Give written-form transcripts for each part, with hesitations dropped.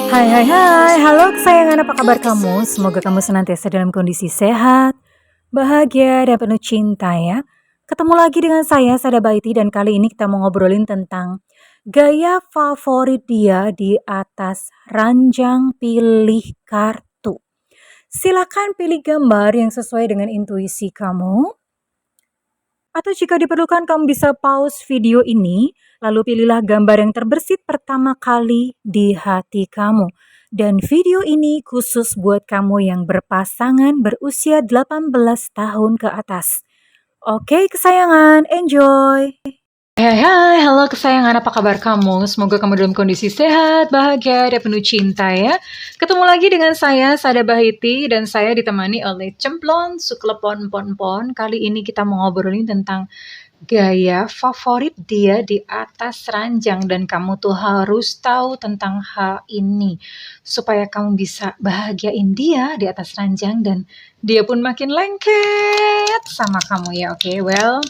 Hai hai hai, halo kesayangan, apa kabar kamu? Semoga kamu senantiasa dalam kondisi sehat, bahagia, dan penuh cinta ya. Ketemu lagi dengan saya, Sada Baiti, dan kali ini kita mau ngobrolin tentang gaya favorit dia di atas ranjang pilih kartu. Silakan pilih gambar yang sesuai dengan intuisi kamu, atau jika diperlukan kamu bisa pause video ini, lalu pilihlah gambar yang terbersit pertama kali di hati kamu. Dan video ini khusus buat kamu yang berpasangan berusia 18 tahun ke atas. Oke kesayangan, enjoy! Hai hai, halo kesayangan, apa kabar kamu? Semoga kamu dalam kondisi sehat, bahagia, dan penuh cinta ya. Ketemu lagi dengan saya, Sada Bahiti, dan saya ditemani oleh Cemplon Suklepon Pon. Kali ini kita mau ngobrolin tentang gaya favorit dia di atas ranjang, dan kamu tuh harus tahu tentang hal ini supaya kamu bisa bahagiain dia di atas ranjang dan dia pun makin lengket sama kamu ya. Oke, well,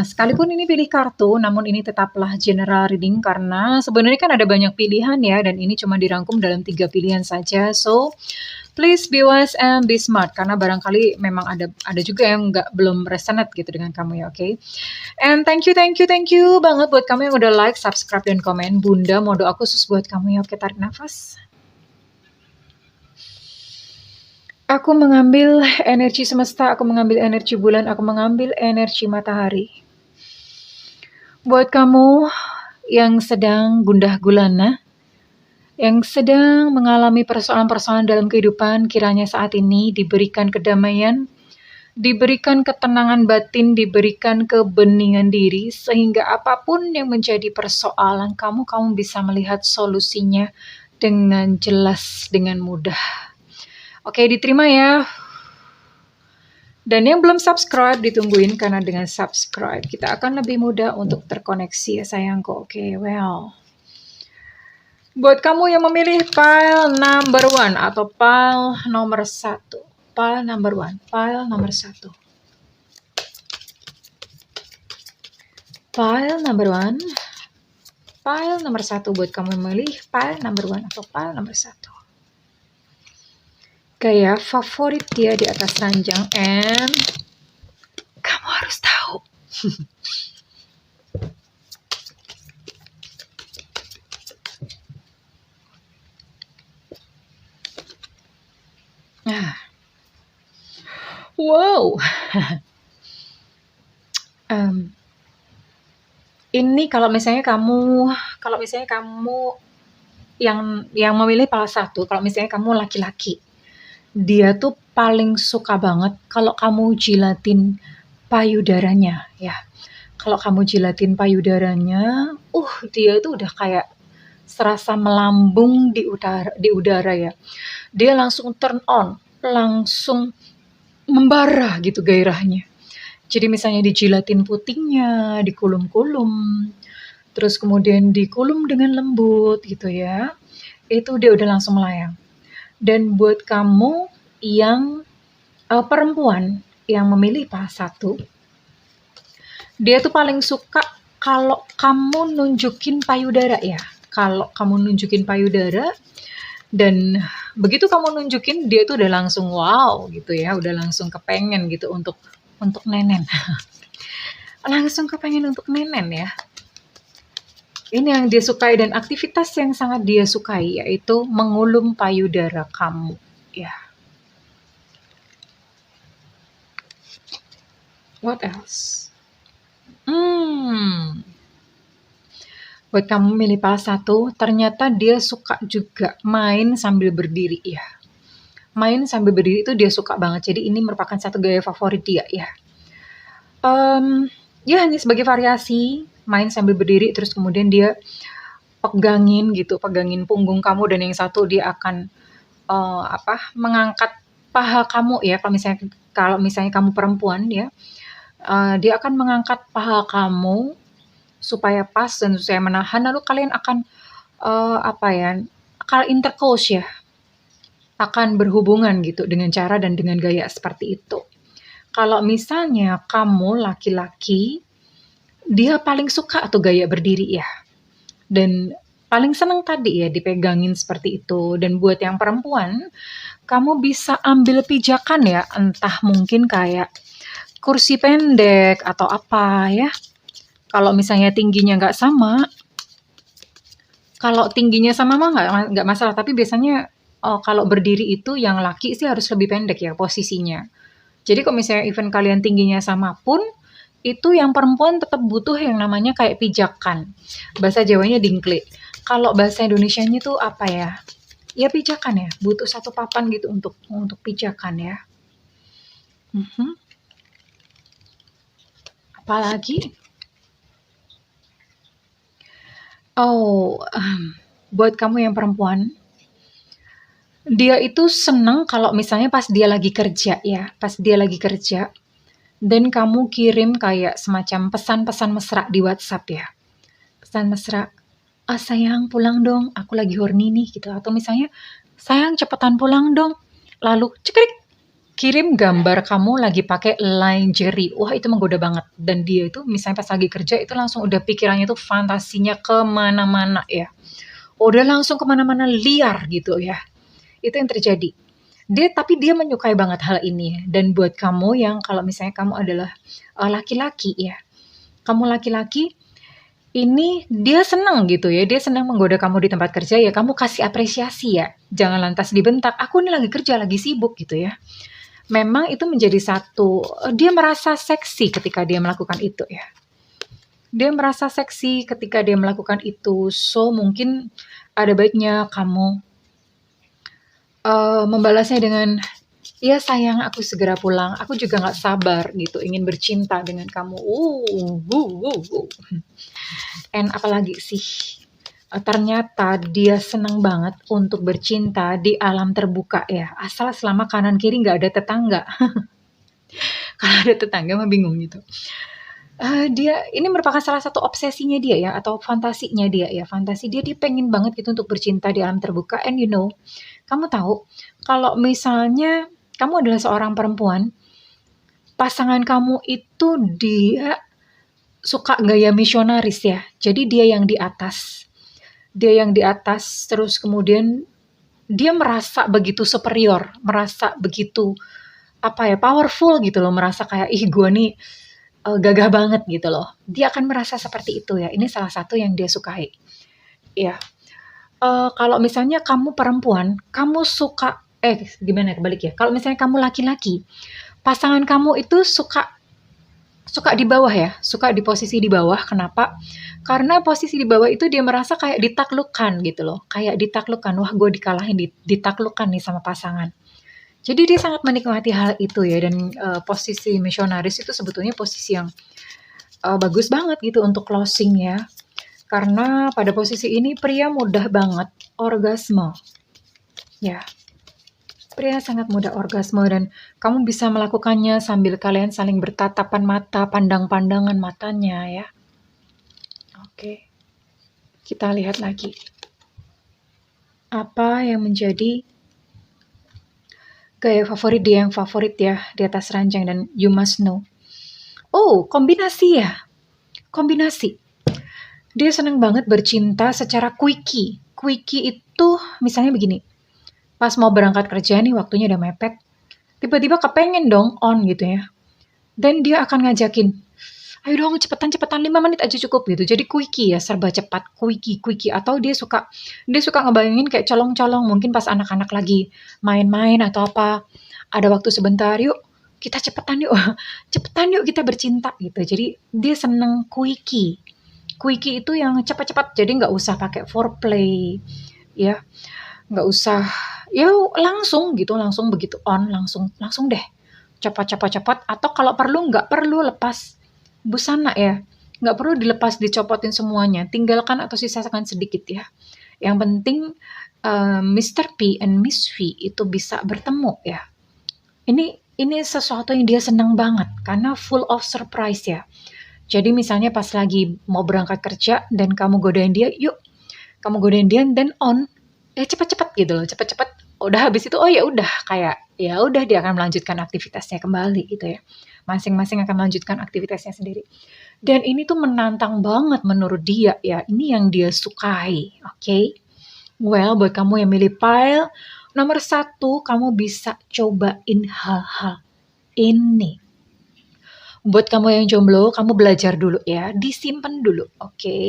sekalipun ini pilih kartu, namun ini tetaplah general reading karena sebenarnya kan ada banyak pilihan ya, dan ini cuma dirangkum dalam 3 pilihan saja. So, please be wise and be smart karena barangkali memang ada juga yang belum resonate gitu dengan kamu ya, oke? And thank you banget buat kamu yang udah like, subscribe, dan komen. Bunda mau doa khusus buat kamu ya. Oke, tarik nafas. Aku mengambil energi semesta, aku mengambil energi bulan, aku mengambil energi matahari. Buat kamu yang sedang gundah gulana, yang sedang mengalami persoalan-persoalan dalam kehidupan, kiranya saat ini diberikan kedamaian, diberikan ketenangan batin, diberikan kebeningan diri, sehingga apapun yang menjadi persoalan kamu bisa melihat solusinya dengan jelas, dengan mudah. Oke, diterima ya. Dan yang belum subscribe, ditungguin karena dengan subscribe, kita akan lebih mudah untuk terkoneksi ya sayangku. Oke, well. Buat kamu yang memilih pile number 1 atau pile nomor 1. Pile number 1, pile nomor 1. Pile number 1. Pile nomor 1 buat kamu yang memilih pile number 1 atau pile nomor 1. Gaya favorit dia di atas ranjang, and kamu harus tahu. Wow. Ini kalau misalnya kamu yang memilih pile 1, kalau misalnya kamu laki-laki, dia tuh paling suka banget kalau kamu jilatin payudaranya ya. Kalau kamu jilatin payudaranya, dia tuh udah kayak serasa melambung di udara ya. Dia langsung turn on, langsung membara gitu gairahnya. Jadi misalnya dijilatin putingnya, dikulum-kulum, terus kemudian dikulum dengan lembut gitu ya. Itu dia udah langsung melayang. Dan buat kamu yang perempuan yang memilih pile 1, dia tuh paling suka kalau kamu nunjukin payudara ya. Kalau kamu nunjukin payudara, dan begitu kamu nunjukin, dia tuh udah langsung wow gitu ya, udah langsung kepengen gitu untuk nenen. Langsung kepengen untuk nenen ya. Ini yang dia sukai, dan aktivitas yang sangat dia sukai yaitu mengulum payudara kamu ya. What else? Buat kamu milih pile 1, ternyata dia suka juga main sambil berdiri ya. Main sambil berdiri itu dia suka banget. Jadi ini merupakan satu gaya favorit dia ya. Ya hanya sebagai variasi, main sambil berdiri terus kemudian dia pegangin punggung kamu, dan yang satu dia akan mengangkat paha kamu ya. Kalau misalnya kamu perempuan ya, dia akan mengangkat paha kamu supaya pas dan supaya menahan, lalu kalian akan akan intercourse ya, akan berhubungan gitu dengan cara dan dengan gaya seperti itu. Kalau misalnya kamu laki-laki, dia paling suka tuh gaya berdiri ya. Dan paling seneng tadi ya dipegangin seperti itu. Dan buat yang perempuan, kamu bisa ambil pijakan ya, entah mungkin kayak kursi pendek atau apa ya. Kalau misalnya tingginya nggak sama, kalau tingginya sama mah nggak masalah, tapi biasanya kalau berdiri itu yang laki sih harus lebih pendek ya posisinya. Jadi kalau misalnya event kalian tingginya sama pun, itu yang perempuan tetap butuh yang namanya kayak pijakan. Bahasa Jawanya dingklik. Kalau bahasa Indonesianya tuh apa ya? Ya pijakan ya, butuh satu papan gitu untuk pijakan ya. Mhm. Apalagi? Oh, buat kamu yang perempuan, dia itu seneng kalau misalnya pas dia lagi kerja ya, pas dia lagi kerja, dan kamu kirim kayak semacam pesan-pesan mesra di WhatsApp ya. Pesan mesra, "Ah, sayang pulang dong, aku lagi horny nih," gitu. Atau misalnya, "Sayang cepetan pulang dong." Lalu cekrik, kirim gambar kamu lagi pakai lingerie. Wah, itu menggoda banget. Dan dia itu misalnya pas lagi kerja itu langsung udah pikirannya tuh fantasinya kemana-mana ya. Udah langsung kemana-mana liar gitu ya. Itu yang terjadi. Tapi dia menyukai banget hal ini. Dan buat kamu yang kalau misalnya kamu adalah laki-laki ya, kamu laki-laki, ini dia senang gitu ya, dia senang menggoda kamu di tempat kerja ya, kamu kasih apresiasi ya. Jangan lantas dibentak, "Aku ini lagi kerja, lagi sibuk," gitu ya. Memang itu menjadi satu, dia merasa seksi ketika dia melakukan itu ya. Dia merasa seksi ketika dia melakukan itu. So, mungkin ada baiknya kamu membalasnya dengan, "Iya sayang, aku segera pulang. Aku juga nggak sabar gitu, ingin bercinta dengan kamu." And apalagi sih? Ternyata dia senang banget untuk bercinta di alam terbuka ya, asal selama kanan kiri nggak ada tetangga. Kalau ada tetangga mah bingung gitu. Dia ini merupakan salah satu obsesinya dia ya, atau fantasinya dia ya, fantasi dia pengen banget gitu untuk bercinta di alam terbuka. And kamu tahu kalau misalnya kamu adalah seorang perempuan, pasangan kamu itu dia suka gaya misionaris ya. Jadi dia yang di atas. Dia yang di atas, terus kemudian dia merasa begitu superior, merasa begitu, apa ya, powerful gitu loh, merasa kayak, "Ih, gue nih, gagah banget," gitu loh. Dia akan merasa seperti itu ya, ini salah satu yang dia sukai. Ya, kalau misalnya kamu perempuan, kamu suka gimana kebalik ya, kalau misalnya kamu laki-laki, pasangan kamu itu suka suka di bawah ya, suka di posisi di bawah. Kenapa? Karena posisi di bawah itu dia merasa kayak ditaklukkan gitu loh, kayak ditaklukkan, "Wah, gue dikalahin, ditaklukkan nih sama pasangan." Jadi dia sangat menikmati hal itu ya, dan posisi misionaris itu sebetulnya posisi yang bagus banget gitu untuk closing ya. Karena pada posisi ini pria mudah banget orgasme. Ya, pria sangat mudah orgasme dan kamu bisa melakukannya sambil kalian saling bertatapan mata, pandang-pandangan matanya ya. Oke, kita lihat lagi. Apa yang menjadi gaya favorit dia yang favorit ya di atas ranjang dan you must know. Oh, kombinasi ya. Kombinasi. Dia senang banget bercinta secara quickie. Quickie itu misalnya begini. Pas mau berangkat kerja nih, waktunya udah mepet. Tiba-tiba kepengen dong on gitu ya. Dan dia akan ngajakin, "Ayo dong cepetan 5 menit aja cukup," gitu. Jadi quickie ya, serba cepat, quickie. Atau dia suka ngebayangin kayak colong-colong, mungkin pas anak-anak lagi main-main atau apa, ada waktu sebentar, "Yuk kita cepetan yuk, cepetan yuk kita bercinta," gitu. Jadi dia seneng quickie. Quickie itu yang cepat-cepat, jadi nggak usah pakai foreplay, ya, nggak usah, ya langsung gitu, langsung begitu on, langsung deh, cepat. Atau kalau perlu nggak perlu lepas busana ya, nggak perlu dilepas dicopotin semuanya, tinggalkan atau sisakan sedikit ya. Yang penting Mr. P and Miss V itu bisa bertemu ya. Ini sesuatu yang dia senang banget karena full of surprise ya. Jadi misalnya pas lagi mau berangkat kerja dan kamu godain dia, "Yuk," kamu godain dia dan on, cepet-cepet gitu loh, cepet-cepet. Udah habis itu, oh ya udah, kayak ya udah dia akan melanjutkan aktivitasnya kembali gitu ya. Masing-masing akan melanjutkan aktivitasnya sendiri. Dan ini tuh menantang banget menurut dia ya. Ini yang dia sukai, oke? Well, buat kamu yang milih pile nomor 1, kamu bisa cobain hal-hal ini. Buat kamu yang jomblo, kamu belajar dulu ya, disimpan dulu, oke?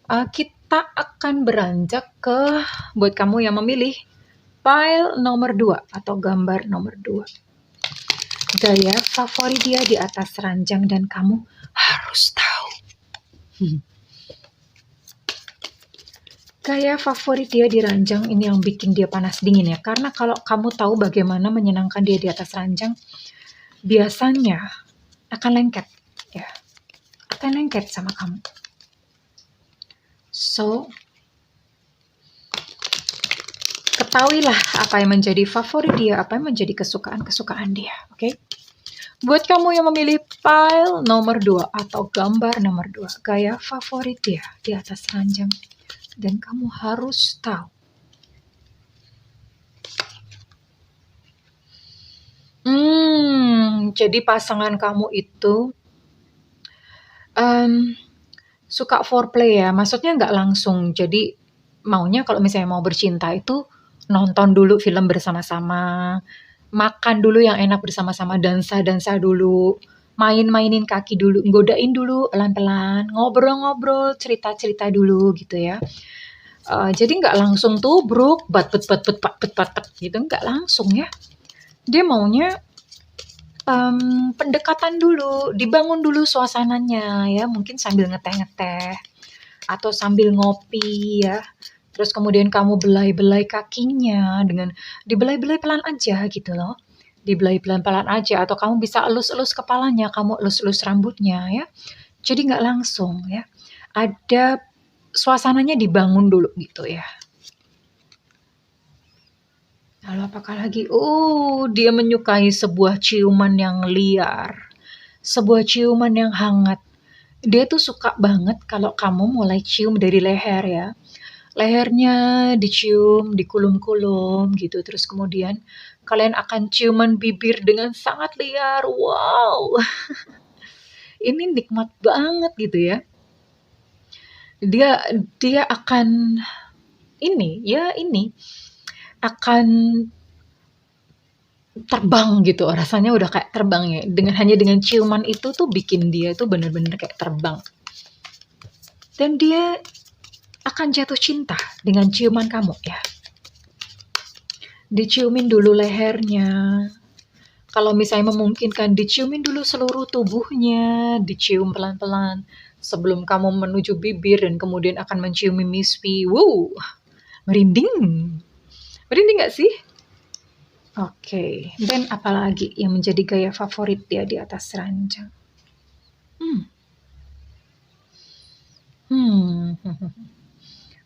Kita akan beranjak ke buat kamu yang memilih pile nomor 2 atau gambar nomor 2. Gaya favorit dia di atas ranjang dan kamu harus tahu. Gaya favorit dia di ranjang ini yang bikin dia panas dingin ya. Karena kalau kamu tahu bagaimana menyenangkan dia di atas ranjang, biasanya akan lengket ya. Akan lengket sama kamu. So, ketahuilah apa yang menjadi favorit dia, apa yang menjadi kesukaan-kesukaan dia, oke? Buat kamu yang memilih pile nomor 2 atau gambar nomor 2, gaya favorit dia di atas ranjang. Dan kamu harus tahu. Jadi pasangan kamu itu suka foreplay ya, maksudnya nggak langsung. Jadi maunya kalau misalnya mau bercinta itu nonton dulu film bersama-sama, makan dulu yang enak bersama-sama, dansa-dansa dulu, main-mainin kaki dulu, godain dulu pelan-pelan, ngobrol-ngobrol, cerita-cerita dulu gitu ya. Jadi nggak langsung tubruk, bat gitu, nggak langsung ya. Dia maunya pendekatan dulu, dibangun dulu suasananya ya, mungkin sambil ngeteh-ngeteh atau sambil ngopi ya. Terus kemudian kamu belai-belai kakinya dengan dibelai-belai pelan aja gitu loh. Dibelai pelan-pelan aja atau kamu bisa elus-elus kepalanya, kamu elus-elus rambutnya ya. Jadi nggak langsung ya. Ada suasananya dibangun dulu gitu ya. Lalu apakah lagi? Dia menyukai sebuah ciuman yang liar. Sebuah ciuman yang hangat. Dia tuh suka banget kalau kamu mulai cium dari leher ya. Lehernya dicium, dikulum-kulum gitu. Terus kemudian kalian akan ciuman bibir dengan sangat liar. Wow. Ini nikmat banget gitu ya. Dia akan akan terbang gitu, rasanya udah kayak terbang ya. Hanya dengan ciuman itu tuh bikin dia tuh bener-bener kayak terbang. Dan dia akan jatuh cinta dengan ciuman kamu ya. Diciumin dulu lehernya. Kalau misalnya memungkinkan, diciumin dulu seluruh tubuhnya, dicium pelan-pelan sebelum kamu menuju bibir dan kemudian akan menciumi mispi. Wow, merinding. Merinding gak sih? Oke, dan apalagi yang menjadi gaya favorit dia di atas ranjang?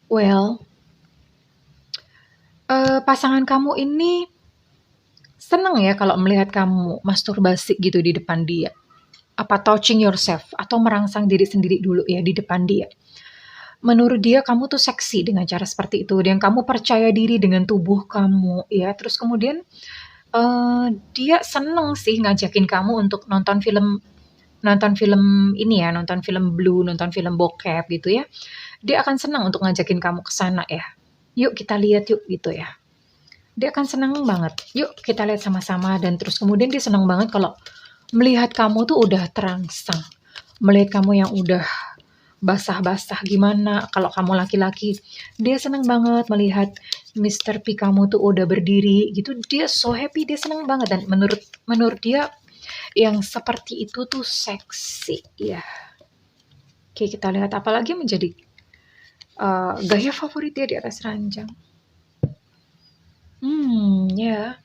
Well, pasangan kamu ini seneng ya kalau melihat kamu masturbasi gitu di depan dia. Apa touching yourself atau merangsang diri sendiri dulu ya di depan dia. Menurut dia kamu tuh seksi dengan cara seperti itu dan kamu percaya diri dengan tubuh kamu ya. Terus kemudian dia seneng sih ngajakin kamu untuk nonton film ini ya, nonton film blue, nonton film bokep gitu ya. Dia akan senang untuk ngajakin kamu ke sana ya. Yuk kita lihat yuk gitu ya. Dia akan senang banget. Yuk kita lihat sama-sama dan terus kemudian dia senang banget kalau melihat kamu tuh udah terangsang. Melihat kamu yang udah basah-basah gimana. Kalau kamu laki-laki, dia senang banget melihat Mr. P kamu tuh udah berdiri gitu. Dia so happy, dia senang banget dan menurut dia yang seperti itu tuh seksi ya. Oke, kita lihat apalagi menjadi gaya favorit dia di atas ranjang. Ya.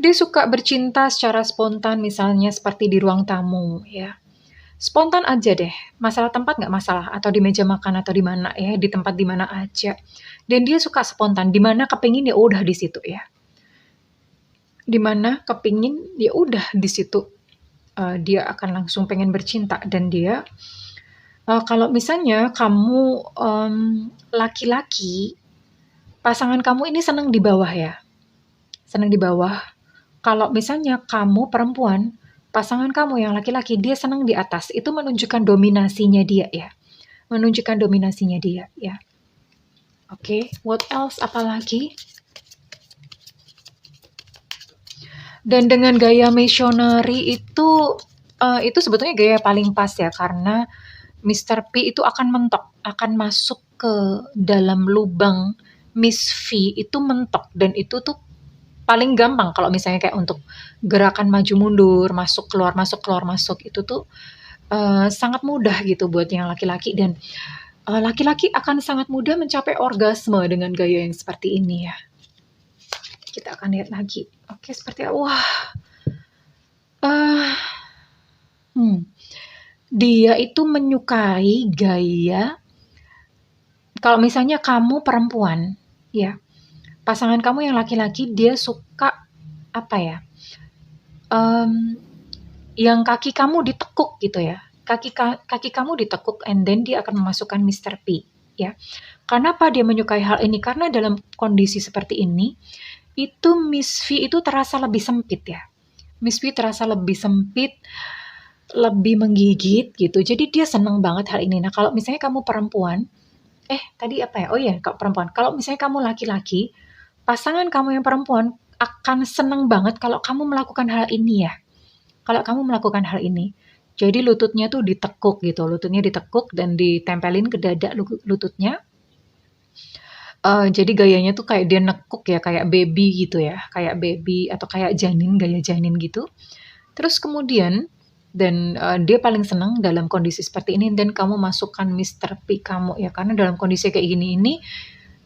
Dia suka bercinta secara spontan, misalnya seperti di ruang tamu ya. Spontan aja deh, masalah tempat nggak masalah, atau di meja makan atau di mana ya, di tempat di mana aja. Dan dia suka spontan, di mana kepingin ya udah di situ ya. Di mana kepingin ya udah di situ. Dia akan langsung pengen bercinta dan dia kalau misalnya kamu laki-laki pasangan kamu ini senang di bawah ya, senang di bawah. Kalau misalnya kamu perempuan, pasangan kamu yang laki-laki dia senang di atas, itu menunjukkan dominasinya dia ya, menunjukkan dominasinya dia ya. Oke, what else apalagi? Dan dengan gaya missionary itu sebetulnya gaya paling pas ya, karena Mr. P itu akan mentok, akan masuk ke dalam lubang Miss V itu mentok, dan itu tuh paling gampang kalau misalnya kayak untuk gerakan maju mundur, masuk keluar masuk itu tuh sangat mudah gitu buat yang laki-laki, dan laki-laki akan sangat mudah mencapai orgasme dengan gaya yang seperti ini ya. Kita akan lihat lagi. Oke, seperti wah. Dia itu menyukai gaya kalau misalnya kamu perempuan, ya. Pasangan kamu yang laki-laki dia suka apa ya? Yang kaki kamu ditekuk gitu ya. Kaki kamu ditekuk and then dia akan memasukkan Mr. P, ya. Kenapa dia menyukai hal ini? Karena dalam kondisi seperti ini, itu Miss V itu terasa lebih sempit ya. Miss V terasa lebih sempit, lebih menggigit gitu. Jadi dia senang banget hal ini. Nah, kalau misalnya kamu perempuan, tadi apa ya? Oh iya, kalau perempuan. Kalau misalnya kamu laki-laki, pasangan kamu yang perempuan akan senang banget kalau kamu melakukan hal ini ya. Kalau kamu melakukan hal ini. Jadi lututnya tuh ditekuk gitu. Lututnya ditekuk dan ditempelin ke dada lututnya. Jadi gayanya tuh kayak dia nekuk ya, kayak baby gitu ya, kayak baby atau kayak janin, gaya janin gitu. Terus kemudian dan dia paling senang dalam kondisi seperti ini dan kamu masukkan Mr. P kamu ya, karena dalam kondisi kayak gini ini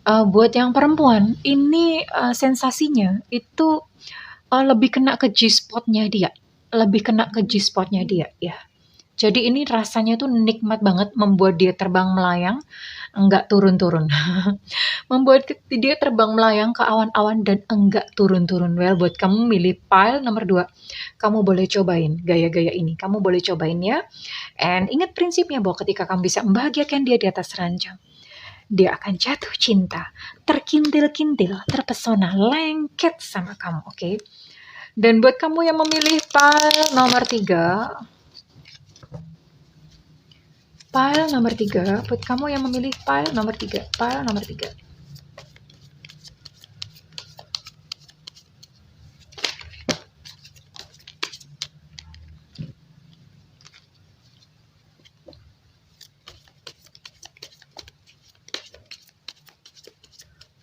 buat yang perempuan ini sensasinya itu lebih kena ke G-spotnya dia, lebih kena ke G-spotnya dia ya. Jadi ini rasanya tuh nikmat banget, membuat dia terbang melayang, enggak turun-turun. Membuat dia terbang melayang ke awan-awan dan enggak turun-turun. Well, buat kamu milih pile nomor 2, kamu boleh cobain gaya-gaya ini. Kamu boleh cobain ya. And ingat prinsipnya bahwa ketika kamu bisa membahagiakan dia di atas ranjang, dia akan jatuh cinta, terkintil-kintil, terpesona, lengket sama kamu, oke? Dan buat kamu yang memilih pile nomor 3, buat kamu yang memilih pile nomor 3.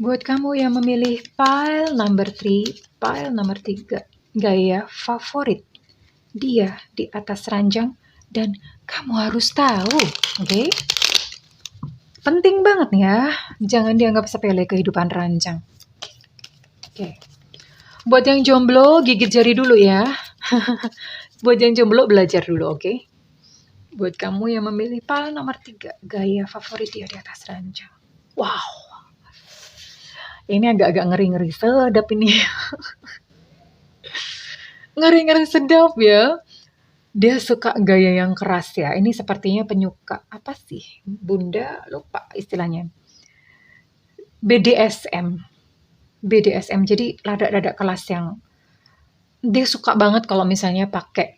Buat kamu yang memilih pile nomor 3, gaya favorit dia di atas ranjang, dan kamu harus tahu, oke? Penting banget ya, jangan dianggap sepele kehidupan ranjang. Oke. Buat yang jomblo, gigit jari dulu ya. Buat yang jomblo, belajar dulu, oke? Buat kamu yang memilih pile nomor 3, gaya favorit dia di atas ranjang. Wow. Ini agak-agak ngeri-ngeri sedap ini. Ngeri-ngeri sedap ya. Dia suka gaya yang keras ya. Ini sepertinya penyuka apa sih? Bunda lupa istilahnya. BDSM. Jadi lada-lada kelas yang dia suka banget kalau misalnya pakai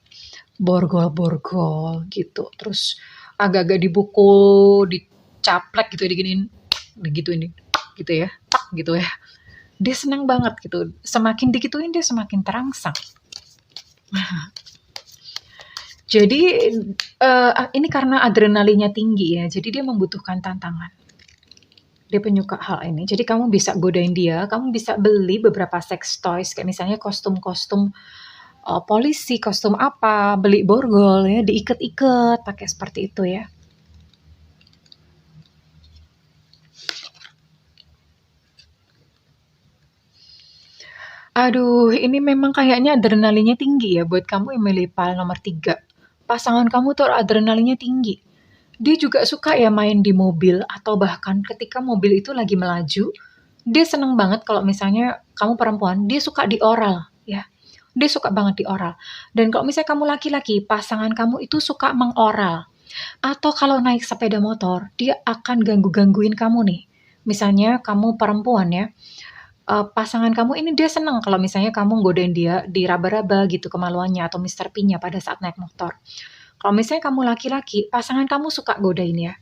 borgol-borgol gitu. Terus agak-agak dibukul, dicaplek gitu, diginiin, begitu ini, gitu ya, tak gitu ya. Dia senang banget gitu. Semakin digituin dia semakin terangsang. Jadi ini karena adrenalinnya tinggi ya, jadi dia membutuhkan tantangan. Dia penyuka hal ini. Jadi kamu bisa godain dia, kamu bisa beli beberapa sex toys kayak misalnya kostum-kostum polisi, kostum apa, beli borgol ya, diikat-ikat, pakai seperti itu ya. Aduh, ini memang kayaknya adrenalinnya tinggi ya buat kamu yang milih pile nomor 3. Pasangan kamu tuh adrenalinnya tinggi. Dia juga suka ya main di mobil atau bahkan ketika mobil itu lagi melaju, dia seneng banget kalau misalnya kamu perempuan, dia suka dioral ya. Dia suka banget dioral. Dan kalau misalnya kamu laki-laki, pasangan kamu itu suka mengoral. Atau kalau naik sepeda motor, dia akan ganggu-gangguin kamu nih. misalnya kamu perempuan ya, pasangan kamu ini dia senang kalau misalnya kamu godain dia di raba-raba gitu kemaluannya atau Mister P-nya pada saat naik motor. Kalau misalnya kamu laki-laki, pasangan kamu suka godain ya.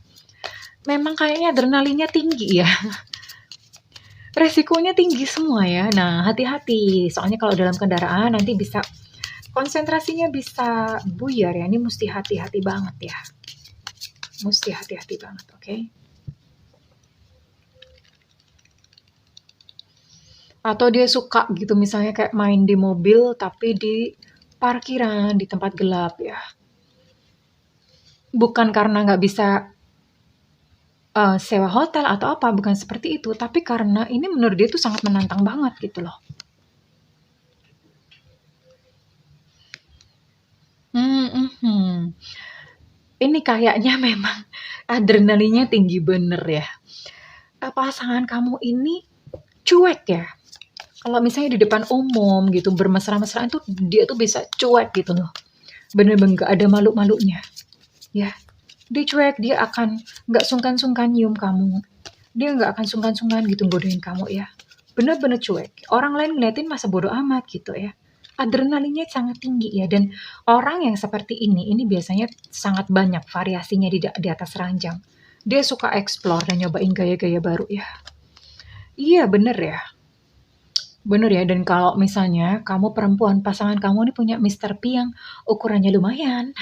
Memang kayaknya adrenalinnya tinggi ya. Resikonya tinggi semua ya. Nah, hati-hati. Soalnya kalau dalam kendaraan nanti bisa konsentrasinya bisa buyar ya. Ini mesti hati-hati banget ya. Mesti hati-hati banget, oke? Atau dia suka gitu misalnya kayak main di mobil tapi di parkiran, di tempat gelap ya. Bukan karena nggak bisa sewa hotel atau apa, bukan seperti itu, tapi karena ini menurut dia tuh sangat menantang banget gitu loh. Mhm. Ini kayaknya memang adrenalinnya tinggi bener ya. Pasangan kamu ini cuek ya. Kalau misalnya di depan umum gitu bermesra-mesraan tuh dia tuh bisa cuek gitu loh. Bener-bener gak ada malu-malunya. Ya, dia cuek, dia akan nggak sungkan-sungkan nyium kamu. Dia nggak akan sungkan-sungkan gitu godain kamu ya. Bener-bener cuek. Orang lain ngeliatin masa bodo amat gitu ya. Adrenalinnya sangat tinggi ya, dan orang yang seperti ini biasanya sangat banyak variasinya di atas ranjang. Dia suka explore dan nyobain gaya-gaya baru ya. Iya bener ya. Bener ya, dan kalau misalnya kamu perempuan, pasangan kamu nih punya Mister P yang ukurannya lumayan.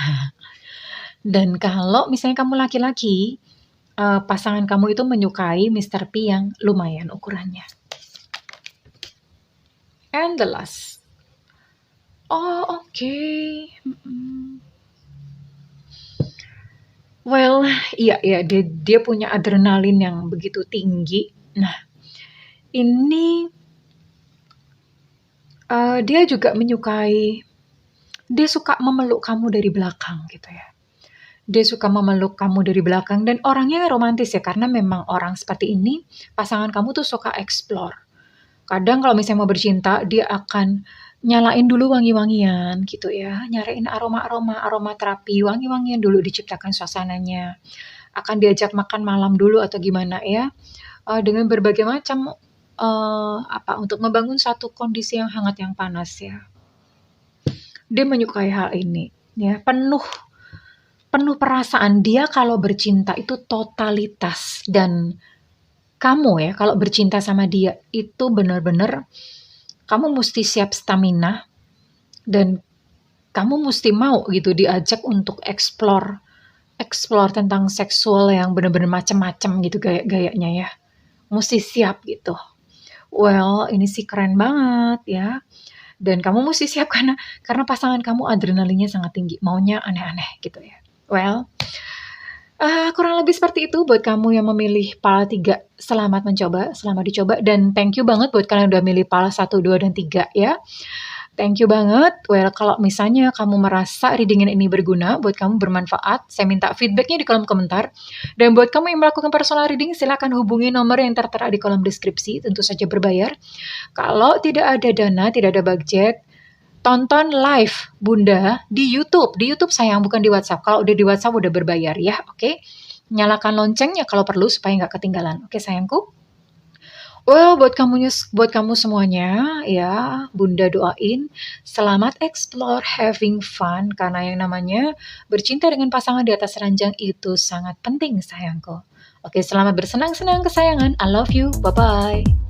Dan kalau misalnya kamu laki-laki, pasangan kamu itu menyukai Mister P yang lumayan ukurannya. And the last. Oh, oke. Well, iya iya, dia punya adrenalin yang begitu tinggi. Nah, ini, dia juga dia suka memeluk kamu dari belakang gitu ya. Dia suka memeluk kamu dari belakang dan orangnya romantis ya, karena memang orang seperti ini, pasangan kamu tuh suka explore. Kadang kalau misalnya mau bercinta, dia akan nyalain dulu wangi-wangian gitu ya, nyariin aroma terapi, wangi-wangian dulu diciptakan suasananya. Akan diajak makan malam dulu atau gimana ya, dengan berbagai macam, untuk membangun satu kondisi yang hangat yang panas ya. Dia menyukai hal ini ya, penuh penuh perasaan. Dia kalau bercinta itu totalitas, dan kamu ya kalau bercinta sama dia itu bener-bener kamu mesti siap stamina, dan kamu mesti mau gitu diajak untuk explore tentang seksual yang bener-bener macem-macem gitu gaya-gayanya ya. Mesti siap gitu. Well, ini sih keren banget ya. Dan kamu mesti siap karena pasangan kamu adrenalinnya sangat tinggi, maunya aneh-aneh gitu ya. Well, kurang lebih seperti itu buat kamu yang memilih PAL 3. Selamat mencoba, selamat dicoba, dan thank you banget buat kalian yang udah milih PAL 1, 2, dan 3 ya. Thank you banget. Well, kalau misalnya kamu merasa readingan ini berguna, buat kamu bermanfaat, saya minta feedbacknya di kolom komentar. Dan buat kamu yang melakukan personal reading, silakan hubungi nomor yang tertera di kolom deskripsi, tentu saja berbayar. Kalau tidak ada dana, tidak ada budget, tonton live Bunda di YouTube. Di YouTube sayang, bukan di WhatsApp. Kalau udah di WhatsApp udah berbayar ya, oke? Nyalakan loncengnya kalau perlu supaya nggak ketinggalan. Oke sayangku? Well, buat kamu semuanya ya, Bunda doain selamat explore, having fun, karena yang namanya bercinta dengan pasangan di atas ranjang itu sangat penting sayangku. Oke, selamat bersenang-senang kesayangan. I love you. Bye-bye.